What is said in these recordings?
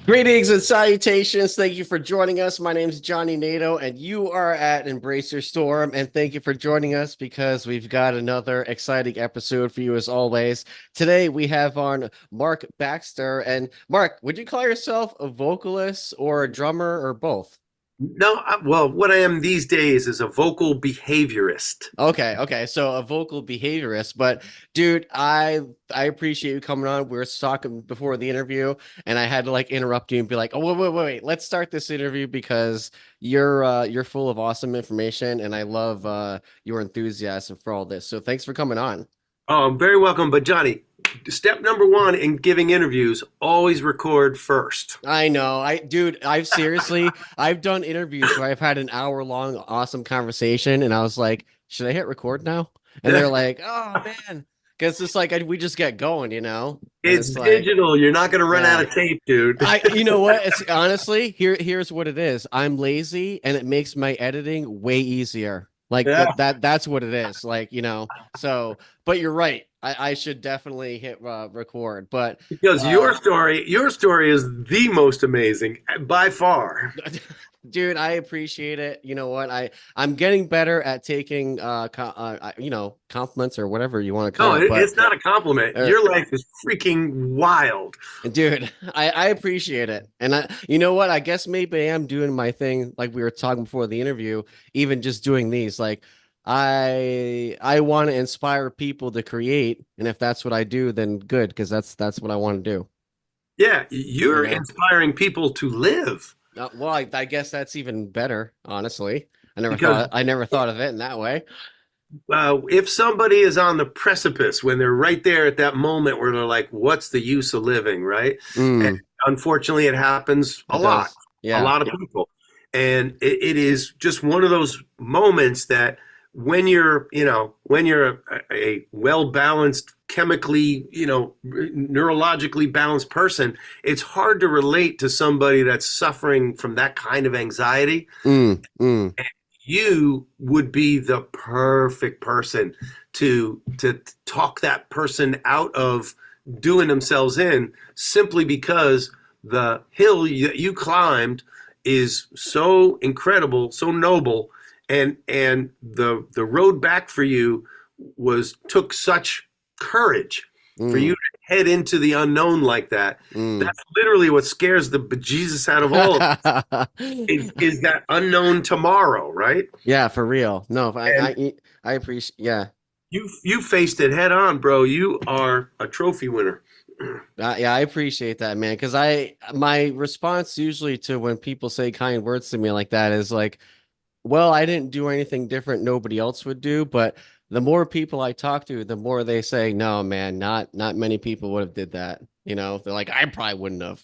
Greetings and salutations. Thank you for joining us. My name is Johnny Nato, and you are at Embrace Your Storm. And thank you for joining us because we've got another exciting episode for you as always. Today we have on Mark Baxter. And Mark, would you call yourself a vocalist or a drummer or both? No, well, what I am these days is a vocal behaviorist. Okay. So a vocal behaviorist, but dude, I appreciate you coming on. We were talking before the interview, and I had to like interrupt you and be like, "Oh, wait. Let's start this interview because you're full of awesome information, and I love your enthusiasm for all this. So thanks for coming on." Oh, I'm very welcome. But Johnny, step number one in giving interviews, always record first. I know. I've done interviews where I've had an hour long awesome conversation and I was like, should I hit record now? And they're like, oh man. Because it's like we just get going, you know? And It's it's like, digital. You're not going to run out yeah. of tape, dude. You know what? It's honestly, here's what it is. I'm lazy and it makes my editing way easier. Like Yeah, that's what it is. Like, so but you're right. I should definitely hit record. But because uh your story is the most amazing by far. dude, I appreciate it. You know what? I'm getting better at taking compliments or whatever you want to No, call it. But it's not a compliment. uh, Your life is freaking wild. dude, I appreciate it. And you know what? I guess maybe I am doing my thing like we were talking before the interview, even just doing these. Like I want to inspire people to create, and if that's what I do, then good, because that's what I want to do, Yeah, you you're know. inspiring people to live Well, I guess that's even better, honestly. because I never thought of it in that way. if somebody is on the precipice when they're right there at that moment where they're like, what's the use of living, right? And Mm, unfortunately, it happens it does. a Yeah. lot of people. And it is just one of those moments that when you're a well balanced, chemically, neurologically balanced person, it's hard to relate to somebody that's suffering from that kind of anxiety. Mm. You would be the perfect person to talk that person out of doing themselves in, simply because the hill that you climbed is so incredible, so noble, and the road back for you was took such courage for you Mm. to head into the unknown like that. Mm. That's literally what scares the bejesus out of all of us, is that unknown tomorrow, right? Yeah, for real. No, And I appreciate. Yeah. you faced it head on, bro. You are a trophy winner. Yeah, I appreciate that, man. Because my response usually to when people say kind words to me like that is like, well, I didn't do anything different nobody else would do. But the more people I talk to, the more they say, no, man, not many people would have did that. You know, they're like, I probably wouldn't have.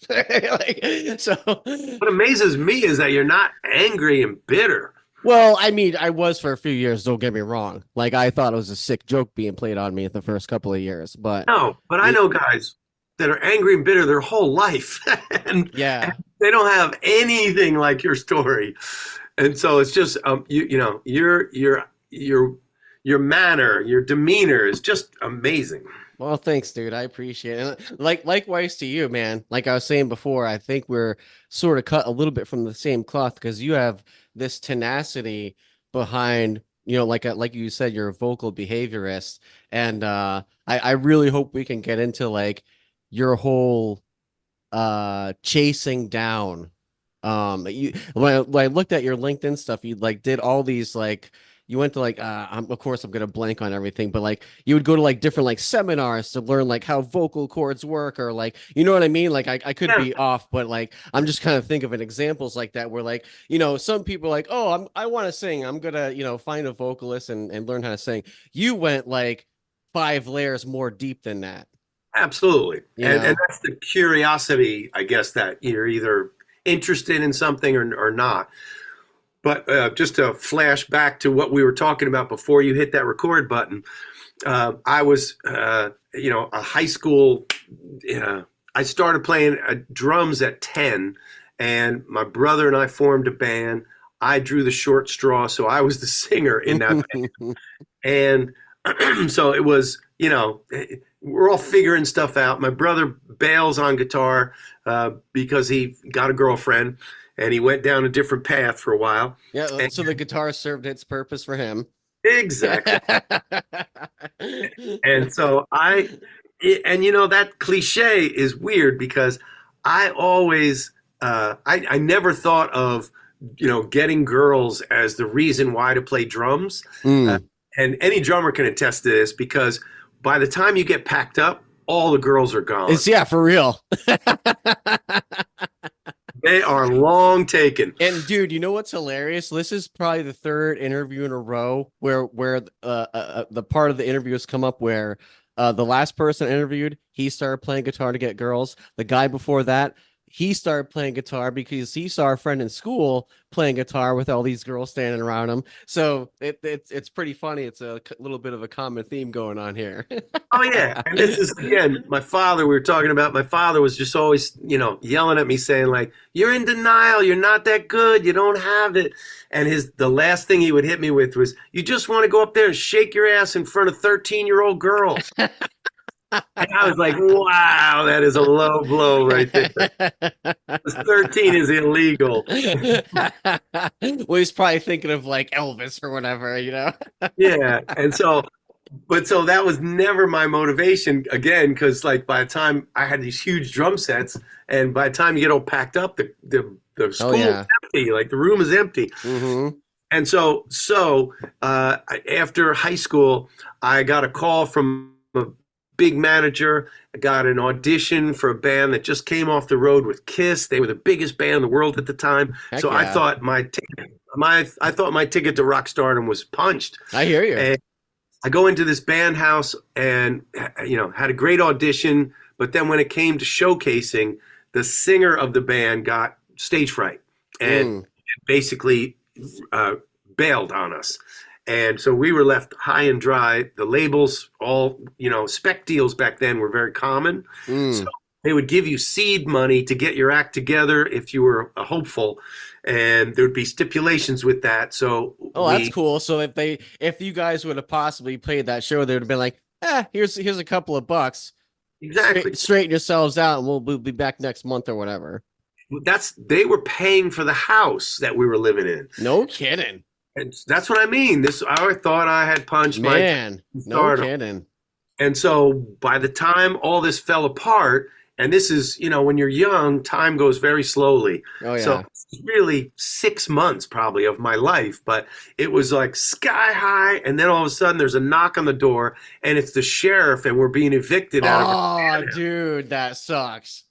Like, so, What amazes me is that you're not angry and bitter. well, I mean, I was for a few years, don't get me wrong. Like, I thought it was a sick joke being played on me the first couple of years. But No, but I it, know guys that are angry and bitter their whole life, and yeah. they don't have anything like your story. And so it's just your manner, your demeanor is just amazing. Well, thanks, dude. I appreciate it. And likewise to you, man. Like I was saying before, I think we're sort of cut a little bit from the same cloth because you have this tenacity behind, like you said, you're a vocal behaviorist. And I really hope we can get into like your whole chasing down. When I looked at your LinkedIn stuff, you like did all these like you went to like of course I'm gonna blank on everything, but like you would go to like different like seminars to learn like how vocal cords work or like you know what I mean? Like I could Yeah, be off, but like I'm just kind of think of an examples like that where like, some people are like, oh, I want to sing. I'm gonna, find a vocalist and learn how to sing. You went like 5 layers more deep than that, absolutely. you And know? that's the curiosity, I guess, that you're either interested in something or not. But just to flash back to what we were talking about before you hit that record button, I was, a high school. I started playing drums at 10, and my brother and I formed a band. I drew the short straw, so I was the singer in that band. And so it was, we're all figuring stuff out. My brother bails on guitar because he got a girlfriend and he went down a different path for a while. Yeah, And so the guitar served its purpose for him. exactly. And so and you know, that cliche is weird because I always, I never thought of, you know, getting girls as the reason why to play drums. Uh, Mm. and any drummer can attest to this because by the time you get packed up, all the girls are gone. It's yeah, for real. They are long taken. And dude, you know what's hilarious? This is probably the third interview in a row where the part of the interview has come up where the last person interviewed, he started playing guitar to get girls. The guy before that, he started playing guitar because he saw a friend in school playing guitar with all these girls standing around him. So it's pretty funny. It's a little bit of a common theme going on here. Oh yeah, and this is again my father. We were talking about my father was just always, you know, yelling at me saying like, "You're in denial. You're not that good. You don't have it." And the last thing he would hit me with was, "You just want to go up there and shake your ass in front of 13-year-old girls." And I was like, "Wow, that is a low blow right there. 13 is illegal." Well, he's probably thinking of like Elvis or whatever, you know? Yeah, and so but so that was never my motivation again, because like by the time I had these huge drum sets, and by the time you get all packed up, the Oh school is yeah. empty, like the room is empty. Mm-hmm. And after high school, I got a call from a big manager. I got an audition for a band that just came off the road with Kiss. They were the biggest band in the world at the time. Heck So I yeah. thought I thought my ticket to rock stardom was punched. I hear you. And I go into this band house and, you know, had a great audition, but then when it came to showcasing, the singer of the band got stage fright and Mm. basically uh, bailed on us. And so we were left high and dry. The labels, all, you know, spec deals back then were very common. So Mm. they would give you seed money to get your act together if you were a hopeful, and there would be stipulations with that. So Oh, that's cool. So if you guys would have possibly played that show, they would have been like, here's a couple of bucks. exactly. Straighten yourselves out and we'll be back next month or whatever. They were paying for the house that we were living in. No kidding. And that's what I mean. I thought I had punched my Man, no stardom. kidding. And so by the time all this fell apart, and this is, you know, when you're young, time goes very slowly. Oh So yeah. it's really 6 months probably of my life, but it was like sky high. And then all of a sudden there's a knock on the door and it's the sheriff and we're being evicted out of Oh, it. dude, that sucks.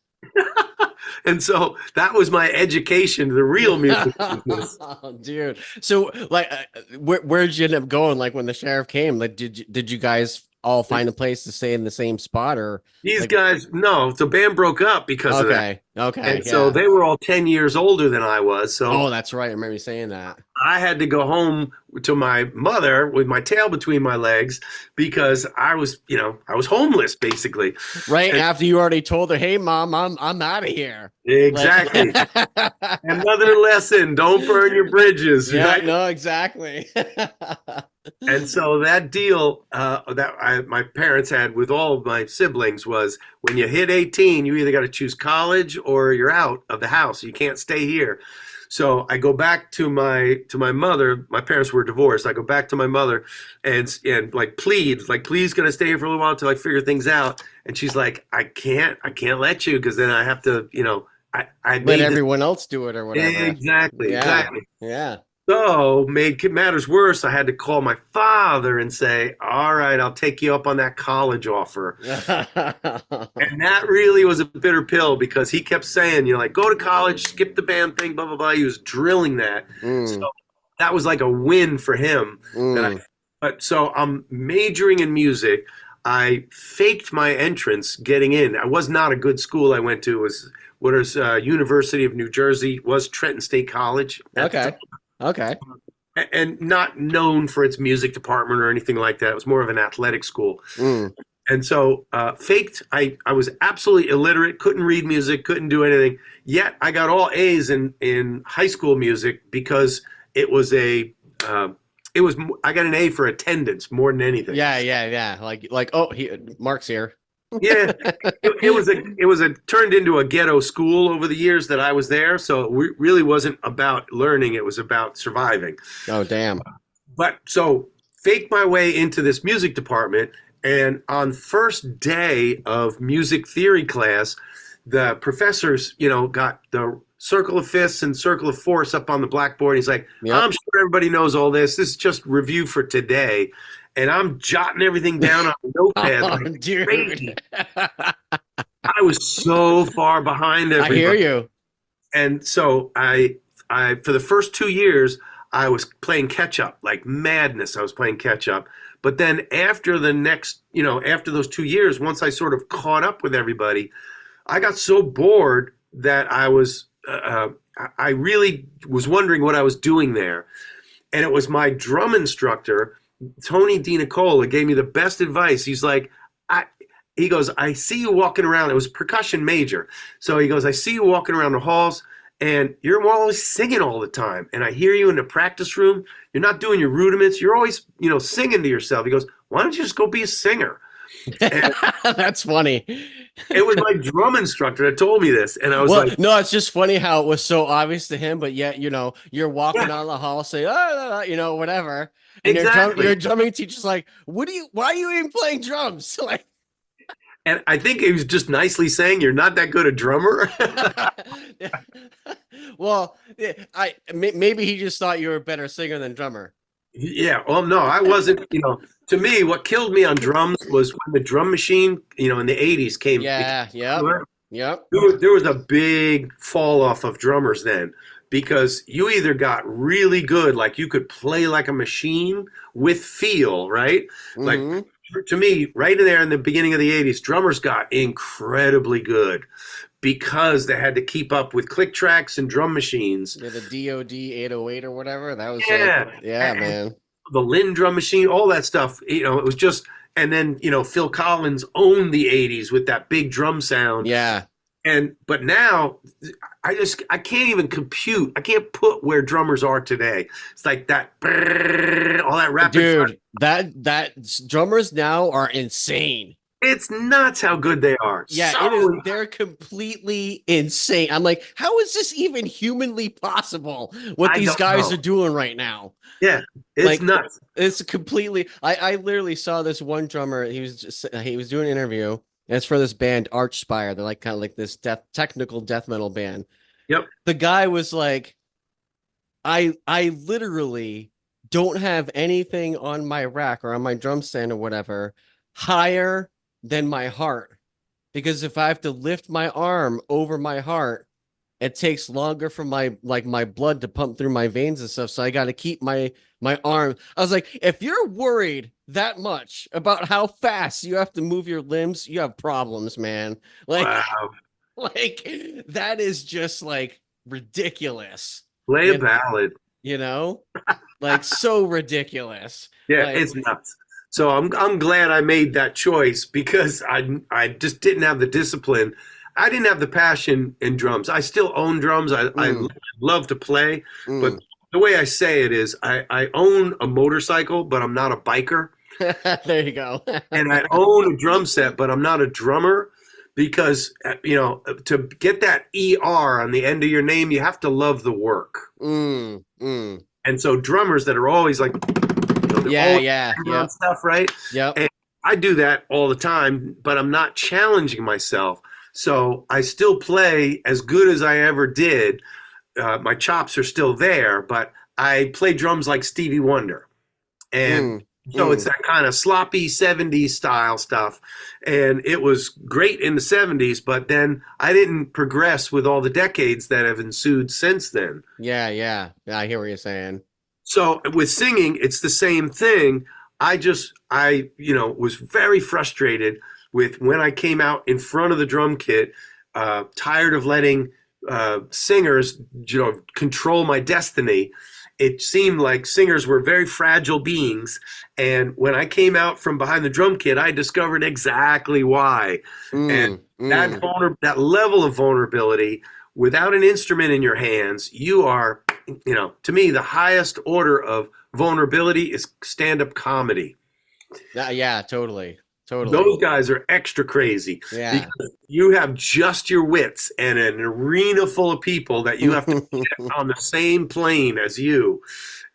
And so that was my education to the real music business. Oh, dude. So, like, where'd you end up going? Like, when the sheriff came, like, did you guys all find a place to stay in the same spot, or These like? guys, no, the band broke up because of that. Okay, okay, And so yeah. they were all 10 years older than I was. So Oh, that's right. I remember you saying that. I had to go home to my mother with my tail between my legs because I was, you know, I was homeless basically. Right And after you already told her, "Hey, mom, I'm out of here." exactly. Like, Another lesson, don't burn your bridges, yeah, right? no, exactly. And so that deal my parents had with all of my siblings was when you hit 18, you either got to choose college or you're out of the house. You can't stay here. So I go back to my mother. My parents were divorced. I go back to my mother and like plead, like please, can I stay here for a little while until I figure things out? And she's like, I can't let you because then I have to, you know, I Let made this everyone else do it or whatever. exactly, Yeah, exactly. yeah. So, made matters worse, I had to call my father and say, "All right, I'll take you up on that college offer." And that really was a bitter pill because he kept saying, you know, like, go to college, skip the band thing, blah, blah, blah. He was drilling that. So Mm, that was like a win for him. mm. But so I'm majoring in music. I faked my entrance getting in. I was not a good school I went to. It was what is University of New Jersey, was Trenton State College at the Okay, time, okay. and not known for its music department or anything like that. It was more of an athletic school. Mm. And so faked, I was absolutely illiterate, couldn't read music, couldn't do anything. Yet I got all A's in high school music because it was I got an A for attendance more than anything. Yeah, yeah, yeah. Like, oh, Mark's here. Yeah, it was a turned into a ghetto school over the years that I was there. So it really wasn't about learning; it was about surviving. Oh, damn. But so fake my way into this music department, and on first day of music theory class, the professors, got the circle of fifths and circle of fourths up on the blackboard. He's like, Yep. I'm sure everybody knows all this. This is just review for today. And I'm jotting everything down on a notepad Oh, like crazy. dude. I was so far behind I hear everybody. you. And so I for the first 2 years, I was playing catch up like madness. I was playing catch up. But then after the next, after those 2 years, once I sort of caught up with everybody, I got so bored that I really was wondering what I was doing there. And it was my drum instructor, Tony DiNicola, gave me the best advice. He's like, he goes, I see you walking around. It was percussion major. So he goes, I see you walking around the halls and you're always singing all the time. And I hear you in the practice room. You're not doing your rudiments. You're always, singing to yourself. He goes, why don't you just go be a singer? And That's funny. it was my drum instructor that told me this. And I was Well, like, no, it's just funny how it was so obvious to him, but yet, you're walking yeah, down the hall, say, whatever. And exactly. your drumming teacher's like, why are you even playing drums? Like, And I think he was just nicely saying, you're not that good a drummer. well, yeah, maybe he just thought you were a better singer than drummer. Yeah, well, no, I wasn't. To me, what killed me on drums was when the drum machine, in the '80s became Yeah, yep, popular. yep. There was a big fall off of drummers then because you either got really good, like you could play like a machine with feel, right? Like Hmm. to me, right in there in the beginning of the '80s, drummers got incredibly good because they had to keep up with click tracks and drum machines. Yeah, the DOD 808 or whatever. That was like, Yeah, yeah, man. the Lynn drum machine, all that stuff. It was just, and then Phil Collins owned the '80s with that big drum sound. Yeah. But now, I can't even compute. I can't put where drummers are today. It's like that, brrr, all that rapid fire. Dude, that drummers now are insane. It's nuts how good they are. Yeah, it is. So They're completely insane. I'm like, how is this even humanly possible? What I these don't guys know. are doing right now? Yeah, it's Like, nuts. it's completely. I literally saw this one drummer. He was doing an interview, and it's for this band Archspire. They're like kind of like this technical death metal band. Yep. The guy was like, I literally don't have anything on my rack or on my drum stand or whatever higher than my heart. Because if I have to lift my arm over my heart, it takes longer for my blood to pump through my veins and stuff. So I got to keep my arm. I was like, if you're worried that much about how fast you have to move your limbs, you have problems, man. Like, Wow. like that is just like ridiculous. Play a You, ballad. you know, like so ridiculous. Yeah, Like, it's nuts. So I'm glad I made that choice because I just didn't have the discipline. I didn't have the passion in drums. I still own drums. I mm, love to play, but mm. the way I say it is I own a motorcycle, but I'm not a biker. There you go. And I own a drum set, but I'm not a drummer because to get that ER on the end of your name, you have to love the work. Mm, mm. And so drummers that are always like they're Yeah, always yeah, on yep, stuff, right? yep. And I do that all the time, but I'm not challenging myself. So I still play as good as I ever did. My chops are still there, but I play drums like Stevie Wonder. And Mm, so it's mm. that kind of sloppy 70s style stuff. And it was great in the 70s, but then I didn't progress with all the decades that have ensued since then. Yeah, yeah. Yeah, I hear what you're saying. So with singing, it's the same thing. I was very frustrated with when I came out in front of the drum kit, tired of letting singers, control my destiny. It seemed like singers were very fragile beings. And when I came out from behind the drum kit, I discovered exactly why. And Mm, mm. that level of vulnerability without an instrument in your hands, you are, to me, the highest order of vulnerability is stand-up comedy. Yeah, totally. Totally. Those guys are extra crazy Yeah. because you have just your wits and an arena full of people that you have to get on the same plane as you.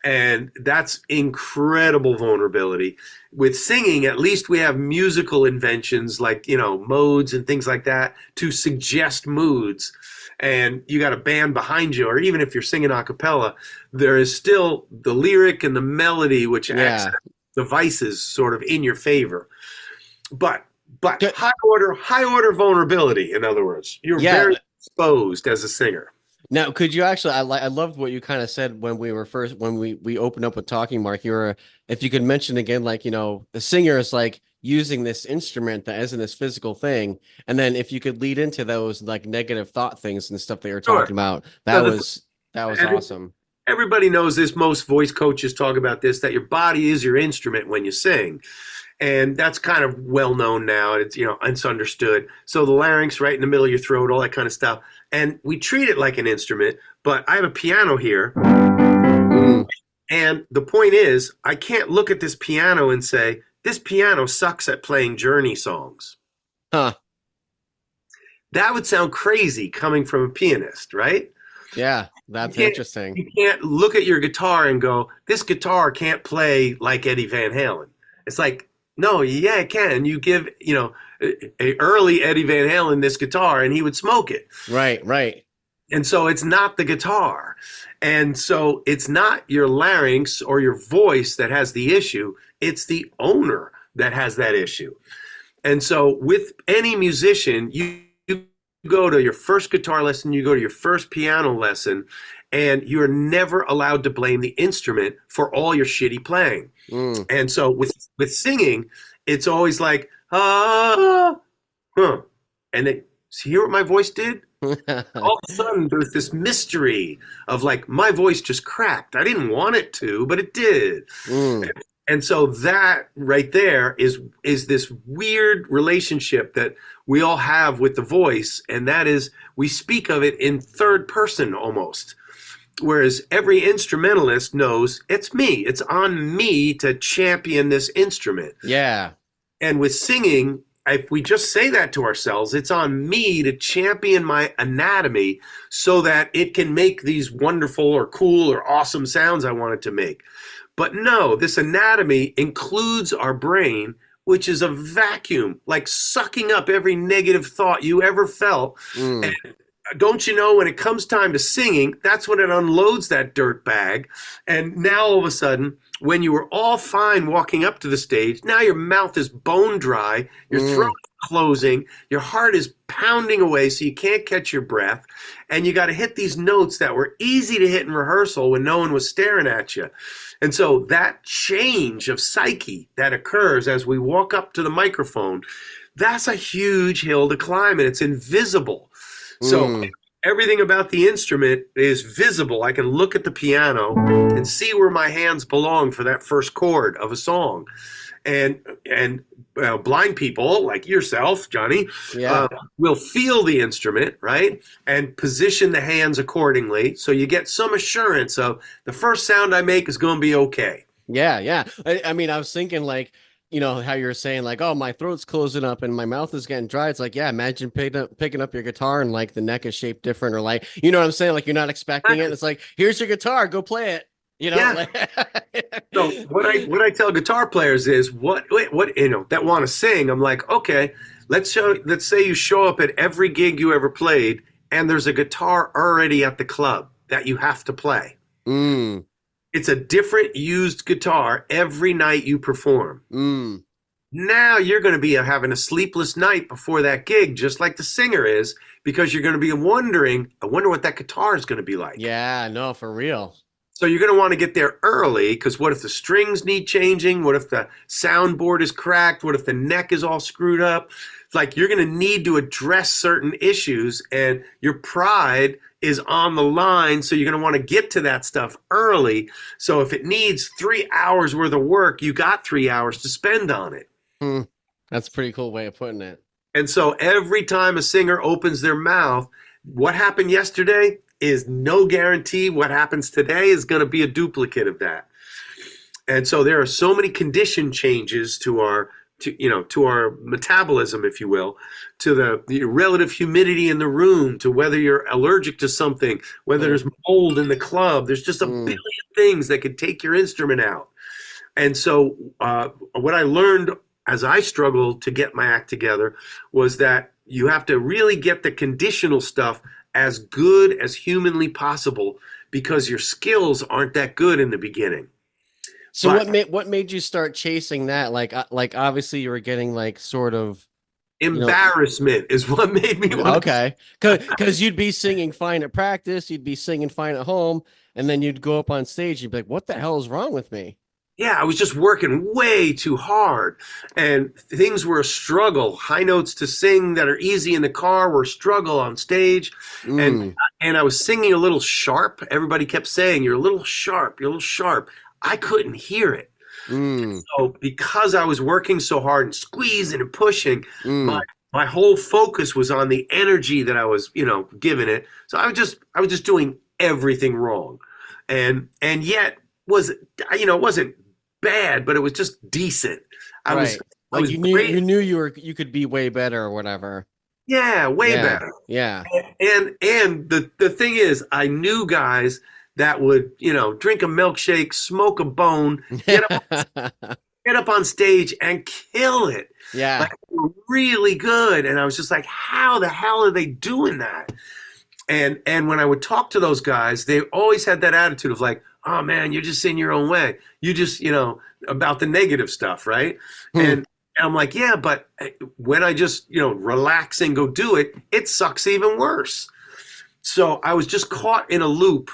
And that's incredible vulnerability. With singing, at least we have musical inventions like, modes and things like that to suggest moods. And you got a band behind you, or even if you're singing a cappella, there is still the lyric and the melody, which acts Yeah. as devices sort of in your favor. But Good. high order vulnerability, in other words. You're Yeah. very exposed as a singer. Now, could you actually? I loved what you kind of said when we were first when we opened up with talking, Mark. You were, if you could mention again, like the singer is like using this instrument that isn't this physical thing, and then if you could lead into those like negative thought things and stuff that you're Sure. talking about, No, that was every- awesome. everybody knows this. Most voice coaches talk about this, that your body is your instrument when you sing. And that's kind of well known now. It's understood. So the larynx right in the middle of your throat, all that kind of stuff. And we treat it like an instrument, but I have a piano here. Mm. And the point is, I can't look at this piano and say, this piano sucks at playing Journey songs. Huh. That would sound crazy coming from a pianist, right? Yeah, that's You interesting. can't look at your guitar and go, this guitar can't play like Eddie Van Halen. It's like, no, yeah, it can. You give, a early Eddie Van Halen this guitar and he would smoke it. Right, right. And so it's not the guitar. And so it's not your larynx or your voice that has the issue. It's the owner that has that issue. And so with any musician, you go to your first guitar lesson, you go to your first piano lesson, and you're never allowed to blame the instrument for all your shitty playing. Mm. And so with singing, it's always like, and then see, hear what my voice did? All of a sudden, there's this mystery of like, my voice just cracked. I didn't want it to, but it did. Mm. And so that right there is this weird relationship that we all have with the voice, and that is we speak of it in third person almost. Whereas every instrumentalist knows it's me. It's on me to champion this instrument. Yeah. And with singing, if we just say that to ourselves, it's on me to champion my anatomy so that it can make these wonderful or cool or awesome sounds I want it to make. But no, this anatomy includes our brain, which is a vacuum, like sucking up every negative thought you ever felt. Mm. And don't you know, when it comes time to singing, that's when it unloads that dirt bag. And now all of a sudden, when you were all fine walking up to the stage, now your mouth is bone dry, your throat is closing, your heart is pounding away so you can't catch your breath, and you got to hit these notes that were easy to hit in rehearsal when no one was staring at you. And so that change of psyche that occurs as we walk up to the microphone, that's a huge hill to climb, and it's invisible. So everything about the instrument is visible. I can look at the piano and see where my hands belong for that first chord of a song. And blind people like yourself, Johnny, Yeah. will feel the instrument, right? And position the hands accordingly. So you get some assurance of the first sound I make is going to be okay. Yeah, yeah. I mean, I was thinking like, how you were saying like, oh, my throat's closing up and my mouth is getting dry. It's like, yeah, imagine picking up your guitar and like the neck is shaped different, or like, you know what I'm saying? Like you're not expecting it. It's like, here's your guitar, go play it. Yeah. So what I tell guitar players is what that want to sing. I'm like, okay, let's say you show up at every gig you ever played, and there's a guitar already at the club that you have to play. Mm. It's a different used guitar every night you perform. Mm. Now you're going to be having a sleepless night before that gig, just like the singer is, because you're going to be wondering, I wonder what that guitar is going to be like. Yeah, no, for real. So you're going to want to get there early, because what if the strings need changing? What if the soundboard is cracked? What if the neck is all screwed up? It's like you're going to need to address certain issues, and your pride is on the line, so you're going to want to get to that stuff early. So if it needs 3 hours worth of work, you got 3 hours to spend on it. That's a pretty cool way of putting it. And so every time a singer opens their mouth, what happened yesterday is no guarantee what happens today is going to be a duplicate of that. And so there are so many condition changes to to our metabolism, if you will, to the relative humidity in the room, to whether you're allergic to something, whether Hmm. there's mold in the club. There's just a Mm. billion things that could take your instrument out. And so, what I learned as I struggled to get my act together was that you have to really get the conditional stuff as good as humanly possible because your skills aren't that good in the beginning. So But what made you start chasing that? Like obviously you were getting like sort of, you know, embarrassment is what made me want to. okay. Cause you'd be singing fine at practice, you'd be singing fine at home, and then you'd go up on stage, you'd be like, what the hell is wrong with me? Yeah, I was just working way too hard, and things were a struggle. High notes to sing that are easy in the car were a struggle on stage, and Mm, and I was singing a little sharp. Everybody kept saying, "You're a little sharp. You're a little sharp." I couldn't hear it. mm, So because I was working so hard and squeezing and pushing, my mm. my whole focus was on the energy that I was, giving it. So I was just doing everything wrong, and yet was it wasn't bad, but it was just decent. I was Right. I Like was great. you knew you could be way better or whatever. Yeah, way Yeah. better. Yeah. And the thing is, I knew guys that would, drink a milkshake, smoke a bone, get up on stage and kill it. Yeah. Like they were really good. And I was just like, how the hell are they doing that? And when I would talk to those guys, they always had that attitude of like, oh man, you're just in your own way. You just, about the negative stuff, right? Hmm. And I'm like, yeah, but when I just, relax and go do it, it sucks even worse. So I was just caught in a loop,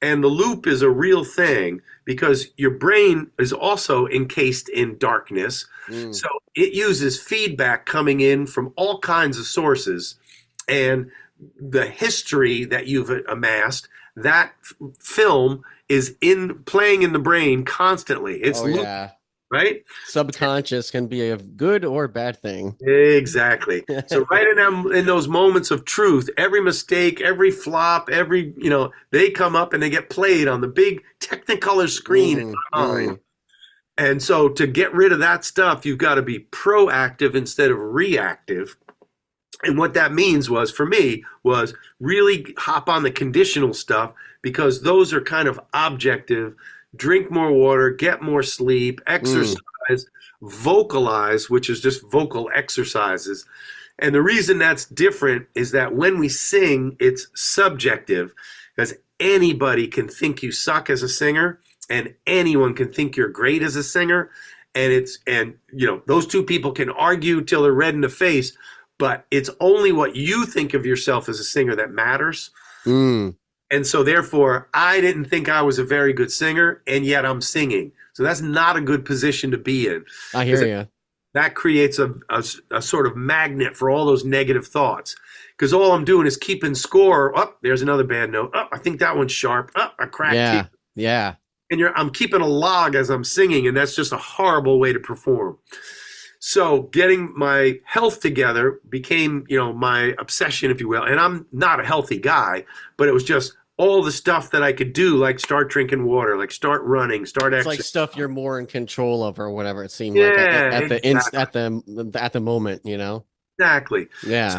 and the loop is a real thing because your brain is also encased in darkness. Mm. So it uses feedback coming in from all kinds of sources, and the history that you've amassed, that film is in playing in the brain constantly. It's Oh loop, yeah. right? Subconscious can be a good or bad thing. Exactly. So right in those moments of truth, every mistake, every flop, they come up and they get played on the big Technicolor screen in Mm, my mind. mm. And so to get rid of that stuff, you've got to be proactive instead of reactive. And what that means was for me was really hop on the conditional stuff because those are kind of objective. Drink more water, get more sleep, Mm. exercise, vocalize, which is just vocal exercises. And the reason that's different is that when we sing, it's subjective because anybody can think you suck as a singer and anyone can think you're great as a singer. And those two people can argue till they're red in the face, but it's only what you think of yourself as a singer that matters. Mm. And so therefore, I didn't think I was a very good singer, and yet I'm singing. So that's not a good position to be in I because hear you. that creates a sort of magnet for all those negative thoughts. Because all I'm doing is keeping score. Oh, there's another bad note. Oh, I think that one's sharp. Oh, a cracked key. Yeah. Yeah. And I'm keeping a log as I'm singing, and that's just a horrible way to perform. So getting my health together became, my obsession, if you will. And I'm not a healthy guy, but it was just all the stuff that I could do, like start drinking water, like start running, start It's like exercising. stuff you're more in control of or whatever it seemed like Yeah, at the inst exactly. at the moment, you know? Exactly. So Yeah.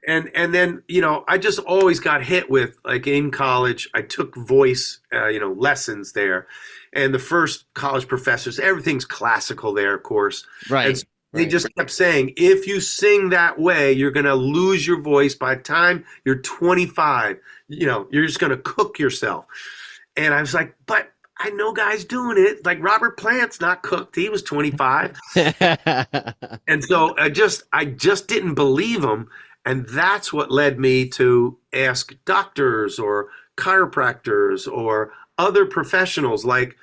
and then I just always got hit with like in college. I took voice lessons there, and the first college professors, everything's classical there, of course, and Right. so they Right. just kept saying if you sing that way, you're gonna lose your voice by the time you're 25. You're just gonna cook yourself. And I was like, but I know guys doing it. Like Robert Plant's not cooked. He was 25. And so I just didn't believe him, and that's what led me to ask doctors or chiropractors or other professionals like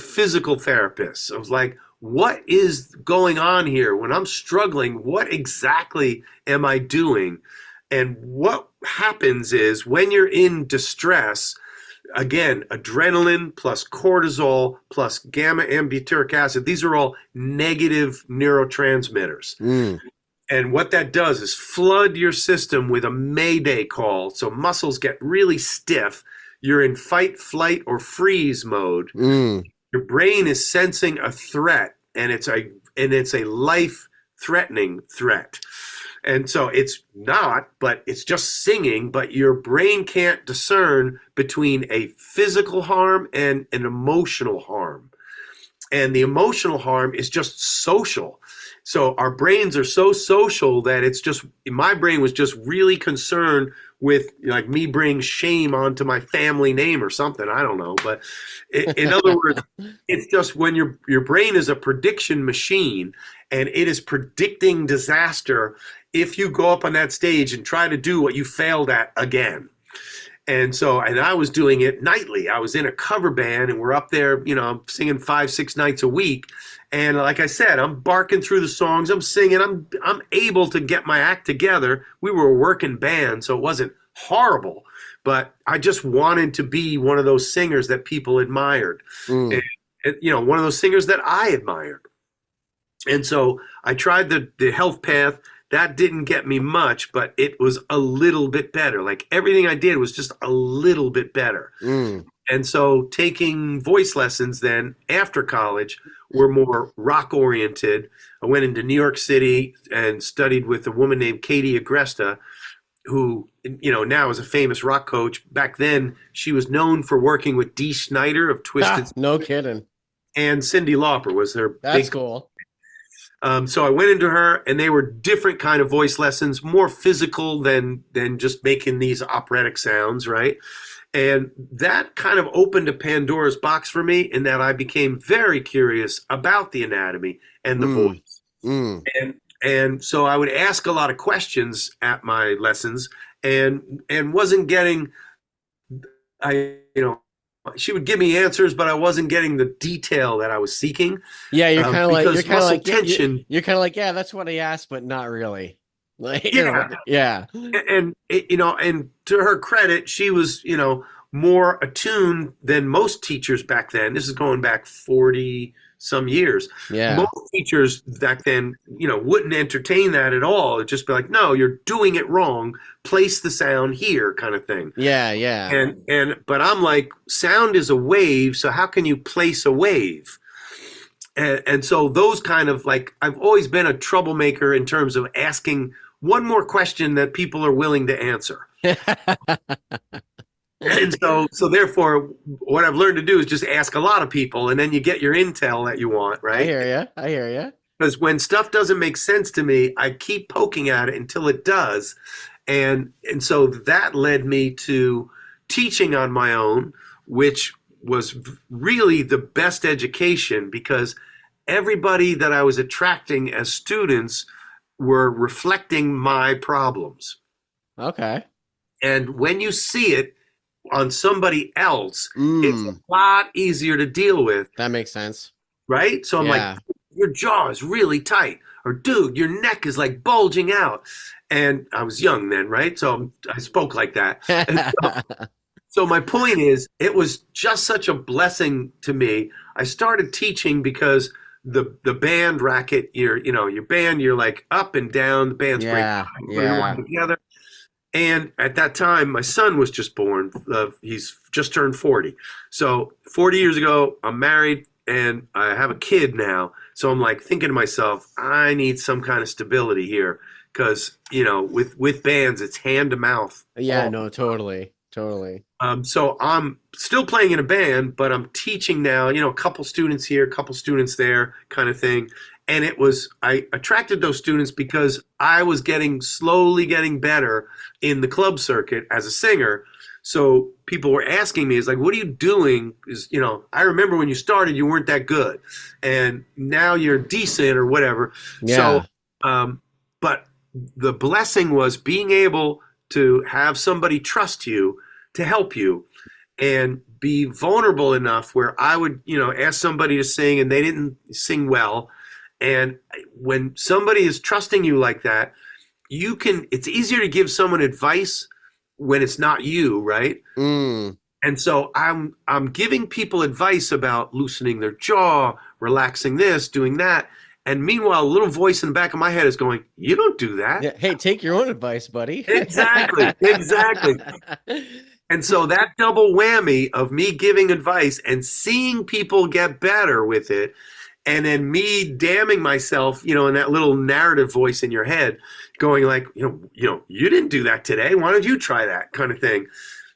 physical therapists. I was like, what is going on here when I'm struggling? What exactly am I doing? And what happens is when you're in distress, again, adrenaline plus cortisol plus gamma ambutyric acid, these are all negative neurotransmitters. Mm. And what that does is flood your system with a mayday call. So muscles get really stiff. You're in fight, flight, or freeze mode. Mm. Your brain is sensing a threat, and it's a life life-threatening threat. And so it's not, but it's just singing, but your brain can't discern between a physical harm and an emotional harm. And the emotional harm is just social. So our brains are so social that it's just, my brain was just really concerned with like me bringing shame onto my family name or something. I don't know. But in other words, it's just when your brain is a prediction machine and it is predicting disaster if you go up on that stage and try to do what you failed at again. And so, and I was doing it nightly. I was in a cover band and we're up there, singing 5-6 nights a week. And like I said, I'm barking through the songs, I'm singing, I'm able to get my act together. We were a working band, so it wasn't horrible, but I just wanted to be one of those singers that people admired. Mm. And one of those singers that I admired. And so I tried the health path. That didn't get me much, but it was a little bit better. Like everything I did was just a little bit better. Mm. And so taking voice lessons then after college were more rock oriented. I went into New York City and studied with a woman named Katie Agresta, who, now is a famous rock coach. Back then, she was known for working with Dee Snider of Twisted No kidding. and Cyndi Lauper was her That's big. cool. So I went into her, and they were different kind of voice lessons, more physical than just making these operatic sounds, right? And that kind of opened a Pandora's box for me in that I became very curious about the anatomy and the voice. Mm. And so I would ask a lot of questions at my lessons and wasn't getting, she would give me answers, but I wasn't getting the detail that I was seeking. Yeah, you're kind of like tension. You're kind of like, yeah, that's what I asked, but not really. Like, Yeah, yeah, and and to her credit, she was more attuned than most teachers back then. This is going back 40 some years. yeah. Most teachers back then, wouldn't entertain that at all. It'd just be like, no, you're doing it wrong. Place the sound here, kind of thing. Yeah, yeah. But I'm like, sound is a wave, so how can you place a wave? And so those kind of like, I've always been a troublemaker in terms of asking one more question that people are willing to answer. And so therefore, what I've learned to do is just ask a lot of people, and then you get your intel that you want, right? I hear you. Because when stuff doesn't make sense to me, I keep poking at it until it does. And so that led me to teaching on my own, which was really the best education because everybody that I was attracting as students were reflecting my problems. Okay. And when you see it on somebody else, it's a lot easier to deal with. That makes sense. Right? So I'm like, your jaw is really tight. Or, dude, your neck is like bulging out. And I was young then, right? So I spoke like that. So my point is, it was just such a blessing to me. I started teaching because the band racket, your band, you're like up and down, the band's breaking together. And at that time, my son was just born. He's just turned 40. So 40 years ago, I'm married and I have a kid now. So I'm like thinking to myself, I need some kind of stability here because, with bands, it's hand to mouth. Yeah, no, totally. So I'm still playing in a band, but I'm teaching now, a couple students here, a couple students there kind of thing. And I attracted those students because I was slowly getting better in the club circuit as a singer. So people were asking me, it's like, what are you doing? I remember when you started, you weren't that good. And now you're decent or whatever. Yeah. So, but the blessing was being able to have somebody trust you to help you and be vulnerable enough where I would, ask somebody to sing and they didn't sing well. And when somebody is trusting you like that, it's easier to give someone advice when it's not you, right? Mm. And so I'm giving people advice about loosening their jaw, relaxing this, doing that. And meanwhile, a little voice in the back of my head is going, you don't do that. Yeah. Hey, take your own advice, buddy. Exactly. And so that double whammy of me giving advice and seeing people get better with it and then me damning myself, in that little narrative voice in your head, going like, you didn't do that today. Why don't you try that kind of thing?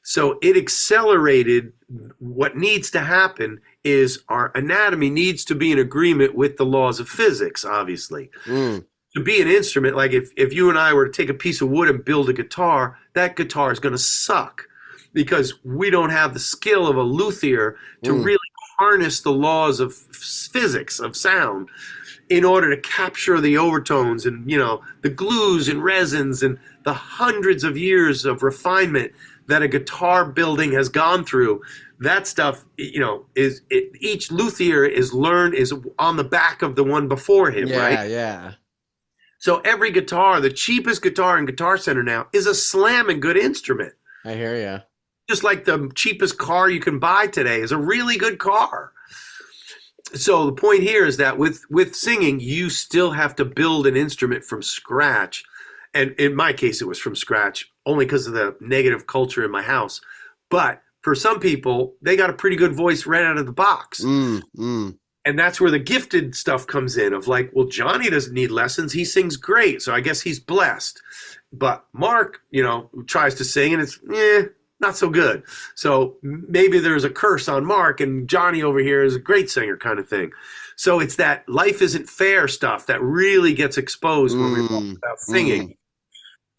So it accelerated. What needs to happen is our anatomy needs to be in agreement with the laws of physics, obviously. Mm. To be an instrument, like if you and I were to take a piece of wood and build a guitar, that guitar is going to suck because we don't have the skill of a luthier to really harness the laws of physics, of sound, in order to capture the overtones and, the glues and resins and the hundreds of years of refinement that a guitar building has gone through. That stuff, each luthier is on the back of the one before him, right? Yeah. So every guitar, the cheapest guitar in Guitar Center now, is a slamming good instrument. I hear you. Just like the cheapest car you can buy today is a really good car. So the point here is that with singing, you still have to build an instrument from scratch. And in my case, it was from scratch, only because of the negative culture in my house. But for some people, they got a pretty good voice right out of the box. And that's where the gifted stuff comes in of like, well, Johnny doesn't need lessons. He sings great. So I guess he's blessed. But Mark, tries to sing and it's, not so good. So maybe there's a curse on Mark and Johnny over here is a great singer kind of thing. So it's that life isn't fair stuff that really gets exposed when we talk about singing.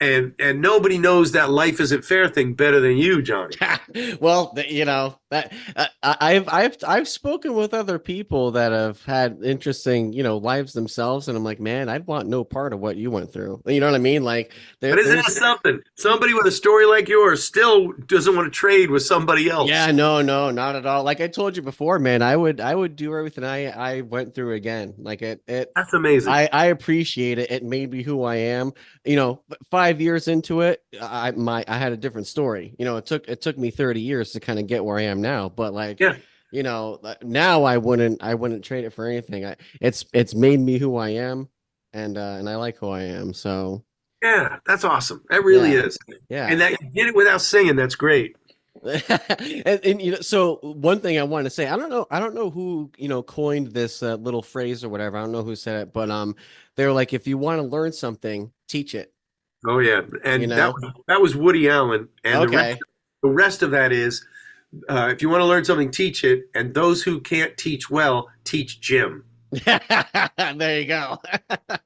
And nobody knows that life isn't fair thing better than you, Johnny. Well, that I've spoken with other people that have had interesting, lives themselves, and I'm like, man, I'd want no part of what you went through. You know what I mean? Like, but isn't that something? Somebody with a story like yours still doesn't want to trade with somebody else. Yeah, no, not at all. Like I told you before, man, I would do everything I went through again. Like it That's amazing. I appreciate it. It made me who I am. 5 years into it, I had a different story. It took me 30 years to kind of get where I am now. But like, yeah. Now I wouldn't trade it for anything. It's made me who I am, and I like who I am. So yeah, that's awesome. That really is. Yeah, and that you did it without singing. That's great. and so one thing I want to say, I don't know who coined this little phrase or whatever. I don't know who said it, but they were like, if you want to learn something, teach it. Oh yeah, and that was Woody Allen, and okay. the rest of that is, if you want to learn something, teach it, and those who can't teach well, teach Jim. There you go.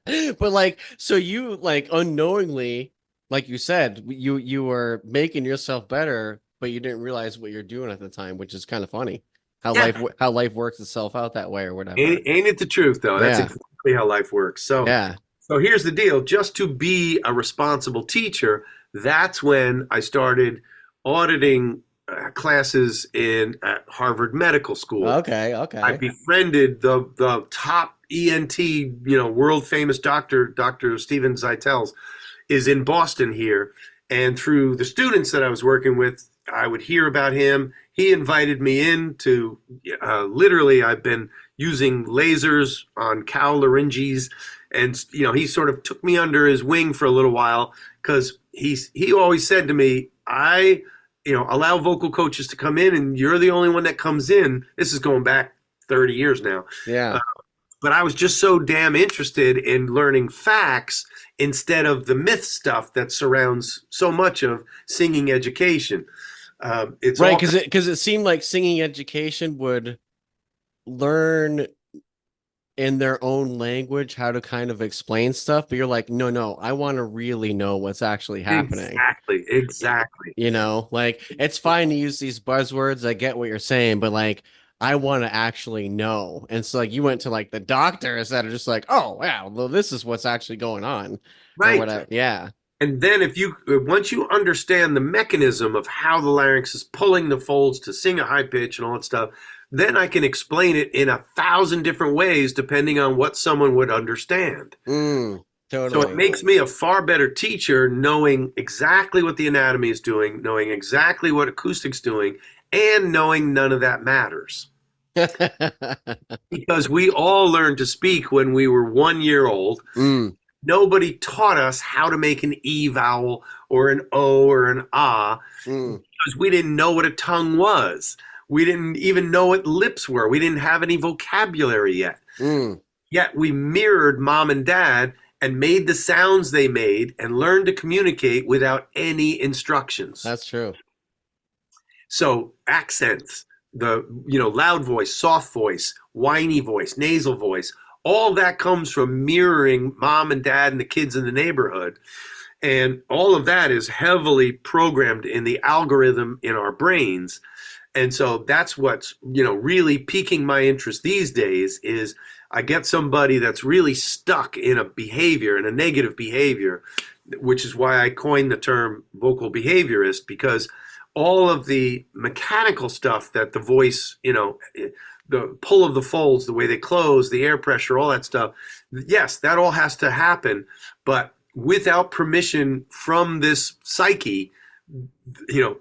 But like, so you like unknowingly, like you said, you were making yourself better, but you didn't realize what you're doing at the time, which is kind of funny. How life works itself out that way or whatever. Ain't it the truth though? That's exactly how life works. So yeah. So here's the deal. Just to be a responsible teacher, that's when I started auditing classes in Harvard Medical School. Okay. I befriended the top ENT, world famous Dr. Steven Zeitels is in Boston here. And through the students that I was working with, I would hear about him. He invited me in to literally, I've been using lasers on cow larynges. And, he sort of took me under his wing for a little while because he always said to me, I allow vocal coaches to come in and you're the only one that comes in. This is going back 30 years now. Yeah. But I was just so damn interested in learning facts instead of the myth stuff that surrounds so much of singing education. It's right, because it seemed like singing education would learn in their own language how to kind of explain stuff, but you're like, no, I want to really know what's actually happening. Exactly. Like it's fine to use these buzzwords. I get what you're saying, but like I want to actually know. And so like you went to like the doctors that are just like, oh yeah, well this is what's actually going on. Right. Yeah. And then once you understand the mechanism of how the larynx is pulling the folds to sing a high pitch and all that stuff, then I can explain it in 1,000 different ways depending on what someone would understand. Totally. So it makes me a far better teacher knowing exactly what the anatomy is doing, knowing exactly what acoustics doing, and knowing none of that matters. Because we all learned to speak when we were 1 year old. Nobody taught us how to make an E vowel or an O or an Ah because we didn't know what a tongue was. We didn't even know what lips were. We didn't have any vocabulary yet. Mm, Yet we mirrored mom and dad and made the sounds they made and learned to communicate without any instructions. that's true. So accents, the loud voice, soft voice, whiny voice, nasal voice, all that comes from mirroring mom and dad and the kids in the neighborhood. And all of that is heavily programmed in the algorithm in our brains. And so that's what's, really piquing my interest these days is I get somebody that's really stuck in a behavior, in a negative behavior, which is why I coined the term vocal behaviorist, because all of the mechanical stuff that the voice, the pull of the folds, the way they close, the air pressure, all that stuff, yes, that all has to happen. But without permission from this psyche,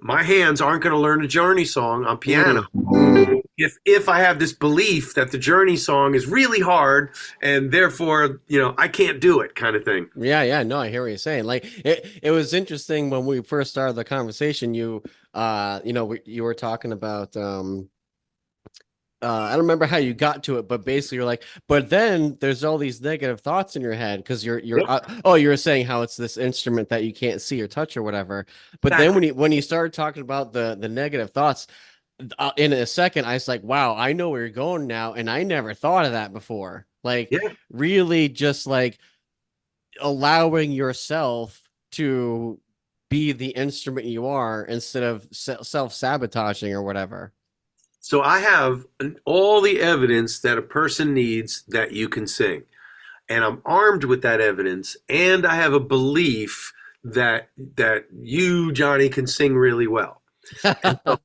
my hands aren't going to learn a Journey song on piano. Mm. If I have this belief that the Journey song is really hard and therefore, I can't do it kind of thing. Yeah, no, I hear what you're saying. Like it was interesting when we first started the conversation. You were talking about I don't remember how you got to it, but basically you're like, but then there's all these negative thoughts in your head because you're Yep. you were saying how it's this instrument that you can't see or touch or whatever. But then Exactly. when you started talking about the negative thoughts, in a second I was like, wow, I know where you're going now, and I never thought of that before. Like Yeah. really, just like allowing yourself to be the instrument you are instead of self-sabotaging or whatever. So I have all the evidence that a person needs that you can sing. And I'm armed with that evidence, and I have a belief that you, Johnny, can sing really well. And so,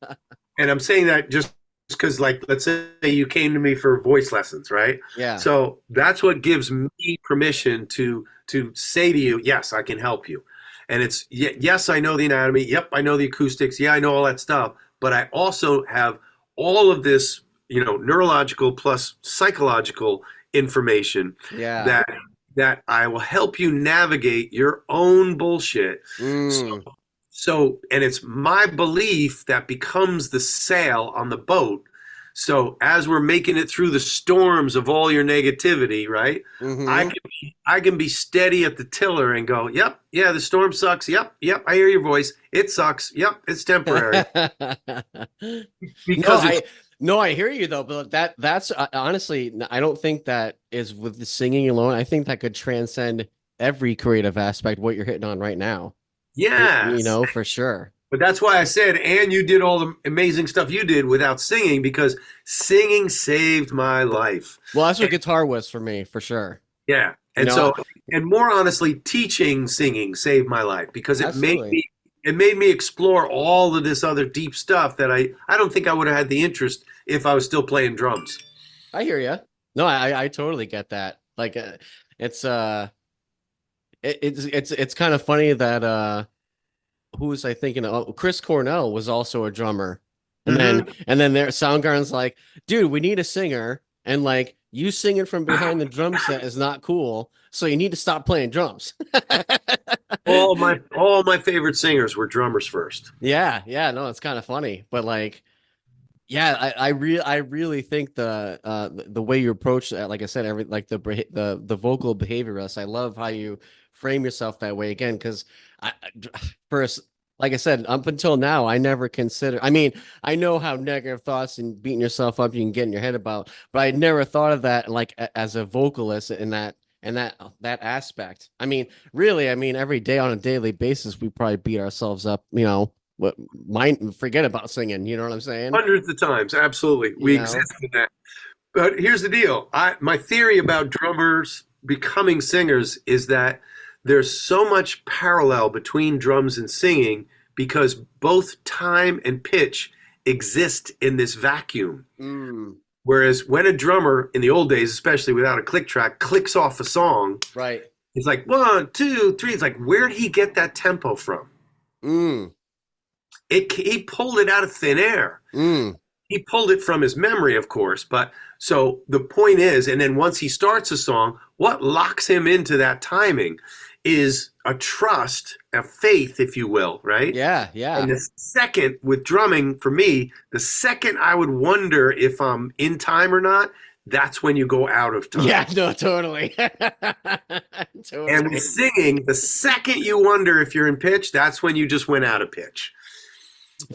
and I'm saying that just because, like, let's say you came to me for voice lessons, right? Yeah. So that's what gives me permission to say to you, yes, I can help you. And it's yes, I know the anatomy. Yep, I know the acoustics. Yeah, I know all that stuff. But I also have all of this, neurological plus psychological information Yeah. that I will help you navigate your own bullshit. So, Mm. and it's my belief that becomes the sail on the boat. So as we're making it through the storms of all your negativity, right? Hmm. I can be steady at the tiller and go, yep, yeah, the storm sucks. Yep, yep, I hear your voice. It sucks. Yep, it's temporary No, because it's I hear you though, but that's honestly, I don't think that is with the singing alone. I think that could transcend every creative aspect, what you're hitting on right now. yes. For sure. But that's why I said, and you did all the amazing stuff you did without singing because singing saved my life. Well, that's what guitar was for me, for sure. Yeah. You And know, so, and more honestly, teaching singing saved my life because absolutely. it made me explore all of this other deep stuff that I don't think I would have had the interest if I was still playing drums. I hear you. No, I totally get that. Like, it's it's kind of funny that who was I thinking of? Oh, Chris Cornell was also a drummer. Hmm. And then their Soundgarden's like, dude, we need a singer. And like you singing from behind the drum set is not cool. So you need to stop playing drums. All my favorite singers were drummers first. Yeah, no, it's kind of funny. But like, yeah, I really think the way you approach that, like I said, every like the vocal behaviorist, I love how you frame yourself that way again, because I first, like I said, up until now, I never considered. I mean, I know how negative thoughts and beating yourself up you can get in your head about, but I never thought of that like as a vocalist in that aspect. I mean, really, I mean, every day on a daily basis, we probably beat ourselves up, what mind forget about singing, you know what I'm saying? Hundreds of times, absolutely. You We know? exist in that. But here's the deal. My theory about drummers becoming singers is that there's so much parallel between drums and singing because both time and pitch exist in this vacuum. Mm, Whereas when a drummer, in the old days, especially without a click track, clicks off a song, right. it's like 1, 2, 3. It's like, where did he get that tempo from? Mm, He pulled it out of thin air. mm, He pulled it from his memory, of course. But so the point is, and then once he starts a song, what locks him into that timing is a trust, a faith, if you will, right? Yeah, And yeah. the second with drumming, for me, the second I would wonder if I'm in time or not, that's when you go out of Yeah, time. no, totally. And with Totally. singing, the second you wonder if you're in pitch, that's when you just went out of pitch.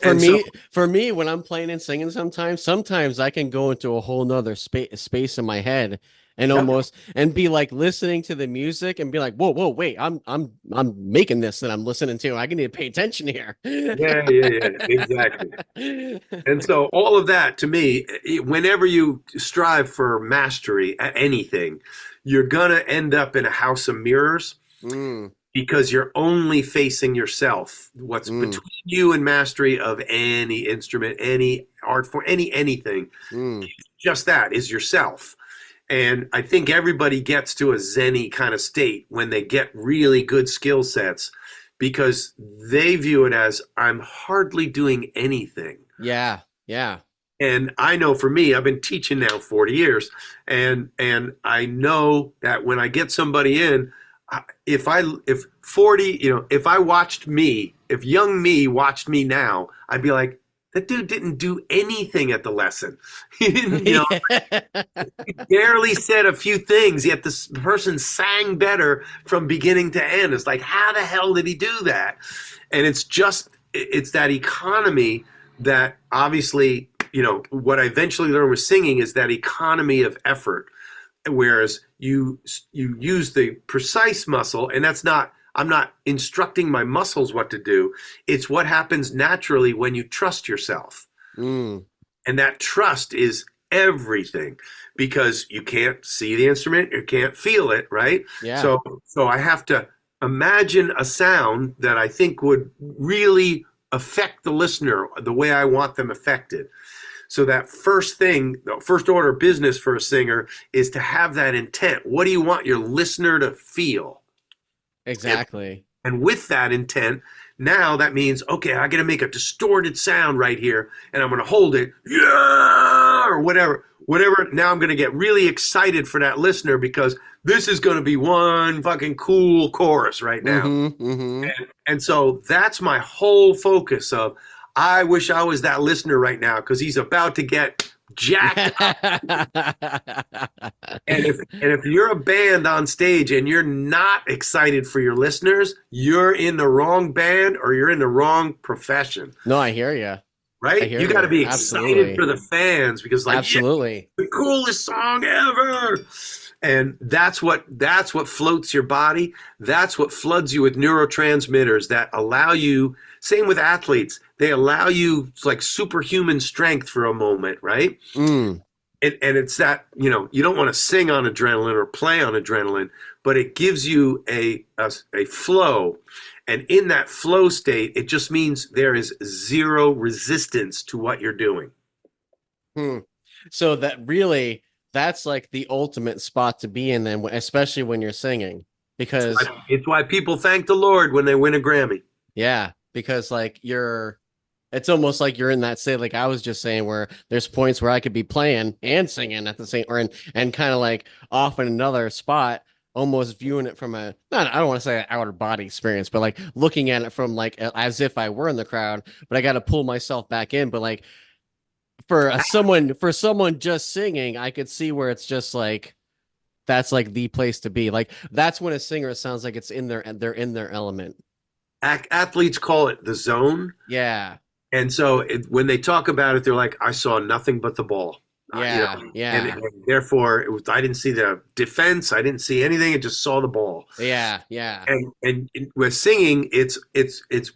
For And so, me, for me, when I'm playing and singing sometimes I can go into a whole nother space in my head and yep. almost and be like listening to the music and be like, whoa, whoa, wait, I'm making this that I'm listening to. I need to pay attention here. Yeah, yeah, yeah, exactly. And so all of that to me, whenever you strive for mastery at anything, you're gonna end up in a house of mirrors Mm, because you're only facing yourself. What's mm, between you and mastery of any instrument, any art form, anything, mm. just that is yourself. And I think everybody gets to a zen kind of state when they get really good skill sets because they view it as I'm hardly doing anything. Yeah, yeah. And I know for me, I've been teaching now 40 years, and I know that when I get somebody in, if 40, if I watched me, if young me watched me now, I'd be like, that dude didn't do anything at the lesson. He didn't, barely said a few things, yet this person sang better from beginning to end. It's like, how the hell did he do that? And it's that economy that obviously, what I eventually learned with singing is that economy of effort. Whereas you use the precise muscle, and I'm not instructing my muscles what to do. It's what happens naturally when you trust yourself. Mm, And that trust is everything because you can't see the instrument, you can't feel it, right? yeah. So I have to imagine a sound that I think would really affect the listener the way I want them affected. So that first thing, the first order of business for a singer is to have that intent. What do you want your listener to feel? And Exactly. and with that intent, now that means, okay, I got to make a distorted sound right here and I'm going to hold it, yeah, or whatever. Whatever. Now I'm going to get really excited for that listener because this is going to be one fucking cool chorus right now. Mm-hmm. Mm-hmm. And so that's my whole focus of, I wish I was that listener right now because he's about to get jacked. And if you're a band on stage and you're not excited for your listeners, you're in the wrong band or you're in the wrong profession, No, I hear you. I right? hear You got to you. be excited Absolutely. for the fans because, like, yeah, Absolutely. the coolest song ever. And that's what floats your body. That's what floods you with neurotransmitters that allow you. Same with athletes; they allow you like superhuman strength for a moment, right? Mm. And it's that you don't want to sing on adrenaline or play on adrenaline, but it gives you a flow, and in that flow state, it just means there is zero resistance to what you're doing. Hmm. So that's like the ultimate spot to be in then, especially when you're singing. Because It's why people thank the Lord when they win a Grammy. yeah, because like it's almost like you're in that state, like I was just saying, where there's points where I could be playing and singing at the same, or and kind of like off in another spot, almost viewing it from not, I don't want to say an outer body experience, but like looking at it from like as if I were in the crowd, but I got to pull myself back in. But like for someone just singing, I could see where it's just like that's like the place to be. Like that's when a singer sounds like it's in their they're in their element. Athletes call it the zone. Yeah. And so when they talk about it, they're like, I saw nothing but the ball. Yeah. And Yeah. therefore I didn't see the defense. I didn't see anything. I just saw the ball. Yeah. Yeah. And with singing, it's